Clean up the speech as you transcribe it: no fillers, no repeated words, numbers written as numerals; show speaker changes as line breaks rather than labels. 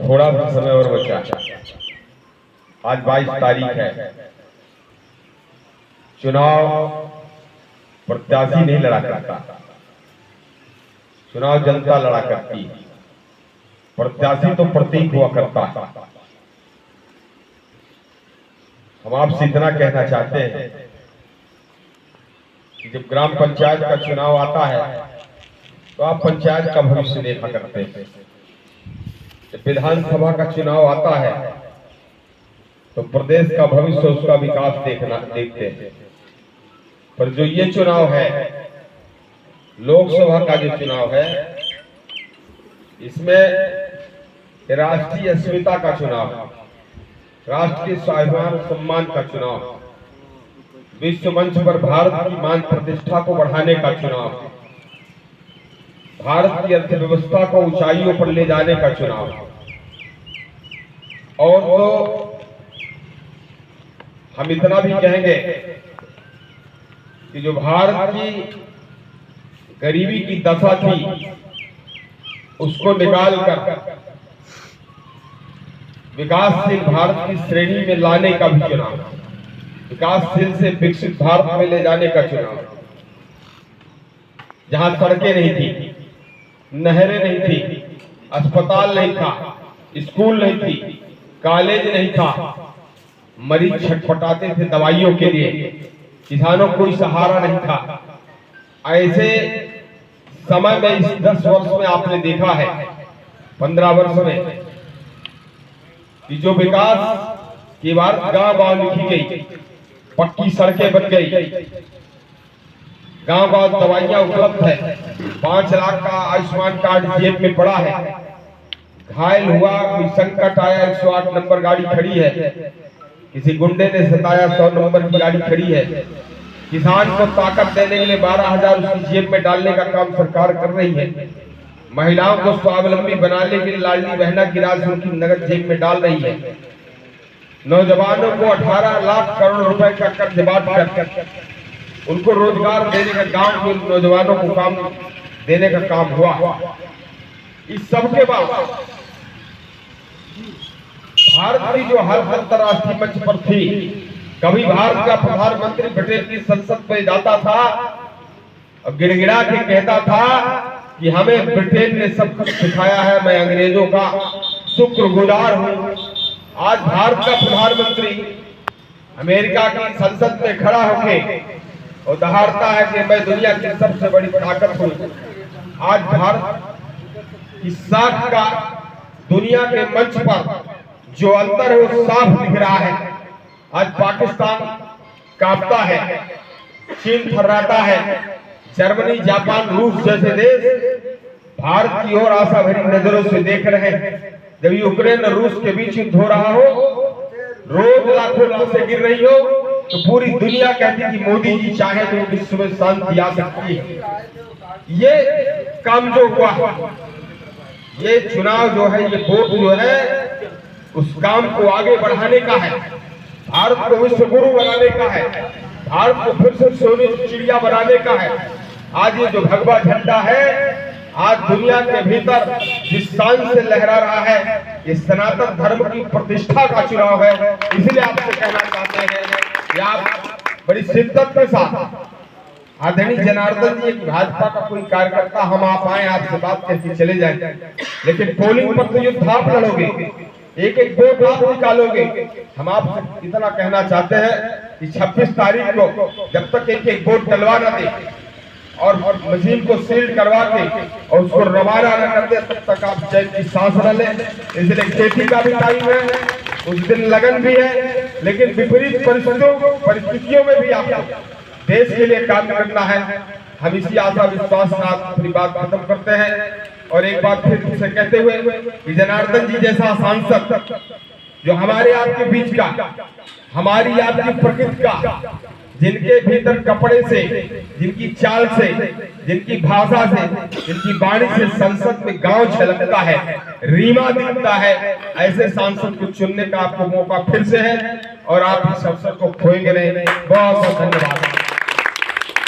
थोड़ा सा समय और बचा। आज 22 तारीख है। चुनाव प्रत्याशी नहीं लड़ा करता, चुनाव जनता लड़ा करती। प्रत्याशी तो प्रतीक हुआ करता है। हम आपसे इतना कहना चाहते हैं कि जब ग्राम पंचायत का चुनाव आता है तो आप पंचायत का भविष्य देखा करते हैं। जब विधानसभा का चुनाव आता है तो प्रदेश का भविष्य, उसका विकास देखते हैं। पर जो ये चुनाव है, लोकसभा का जो चुनाव है, इसमें राष्ट्रीय अस्मिता का चुनाव, राष्ट्र के स्वाभिमान सम्मान का चुनाव, विश्व मंच पर भारत की मान प्रतिष्ठा को बढ़ाने का चुनाव, भारत की अर्थव्यवस्था को ऊंचाइयों पर ले जाने का चुनाव। और तो हम इतना भी कहेंगे कि जो भारत की गरीबी की दशा थी, उसको निकालकर विकासशील भारत की श्रेणी में लाने का भी चुनाव, विकासशील से विकसित भारत में ले जाने का चुनाव। जहां सड़कें नहीं थी, नहरें नहीं थी, अस्पताल नहीं था, स्कूल नहीं थी, कॉलेज नहीं था, मरीज छटपटाते थे दवाइयों के लिए, किसानों को कोई सहारा नहीं था। ऐसे समय में इस 10 वर्ष में आपने देखा है, 15 वर्ष में, कि जो विकास की बात गांव-गांव लिखी गई, पक्की सड़कें बन गई, गांव-गांव दवाइयां उपलब्ध है, 5 लाख का आयुष्मान कार्ड जेब में पड़ा है, घायल हुआ, कोई संकट आया, 108 नंबर गाड़ी खड़ी है, किसी गुंडे ने सताया, 100 नंबर की गाड़ी खड़ी है। किसान को ताकत देने के लिए 12,000 उसकी जेब में डालने का काम सरकार कर रही है। महिलाओं को स्वावलंबी बनाने के लिए लाडली बहना की राशि उनकी नगद जेब में डाल रही है। नौजवानों को 18 लाख करोड़ रुपए का कर्ज बांट कर उनको रोजगार देने का, गांव के नौजवानों को काम देने का काम हुआ। इस सब के बाद भारत की जो हर अंतर्राष्ट्रीय मंच पर थी, कभी भारत का प्रधानमंत्री ब्रिटेन की संसद में जाता था और गिड़गिड़ा के कहता था कि हमें ब्रिटेन ने सब कुछ सिखाया है, मैं अंग्रेजों का शुक्रगुजार हूं। आज भारत का प्रधानमंत्री अमेरिका की संसद में खड़ा होके और दहाड़ता है कि मैं दुनिया की सबसे बड़ी ताकत हूं। आज भारत की साख का दुनिया के मंच पर जो अंतर है वो साफ दिख रहा है। आज पाकिस्तान कांपता है, चीन थर्राता है, जर्मनी, जापान, रूस जैसे देश भारत की ओर आशा भरी नजरों से देख रहे हैं। जब यूक्रेन और रूस के बीच युद्ध हो रहा हो, रोज लाखों लाशें गिर रही हो, तो पूरी दुनिया कहती कि मोदी जी चाहे तो विश्व में शांति आ सकती है। ये काम जो हुआ, ये चुनाव जो है, ये वोट जो है, उस काम को आगे बढ़ाने का है, भारत को विश्व गुरु बनाने का है, भारत को फिर से सोने की चिड़िया बनाने का है। आज ये जो भगवा झंडा है, आज दुनिया के भीतर जिस शान से लहरा रहा है, ये सनातन धर्म की प्रतिष्ठा का चुनाव है। इसलिए आपसे कहना चाहते हैं कि आप बड़ी शिद्दत के साथ, आदरणीय जनार्दन जी एक भाजपा का कोई कार्यकर्ता, हम आप आए, आपसे बात करके चले जाए, लेकिन पोलिंग पर तो युद्ध आप लड़ोगे, एक एक वोट आप निकालोगे। हम आपसे इतना कहना चाहते हैं कि 26 तारीख को जब तक एक एक वोट डलवा न दे और मशीन को सील करवा के और उसको रवाना न कर दे, तब तक आप चैन की सांस न लें। इसलिए खेती का भी टाइम है, उस दिन लगन भी है, लेकिन विपरीत परिस्थितियों में भी आपको देश के लिए काम करना है। हम इसी आशा विश्वास के साथ अपनी बात खत्म करते हैं और एक बात फिर से कहते हुए कि जनार्दन जी जैसा सांसद जो हमारे आपके बीच का, हमारी आपकी प्रकृति का, जिनके भीतर कपड़े से, जिनकी चाल से, जिनकी भाषा से, जिनकी वाणी से संसद में गांव छलकता है, रीमा दिखता है, ऐसे सांसद को चुनने का आपको मौका फिर से है और आप इस अवसर को खोएंगे नहीं। बहुत बहुत धन्यवाद।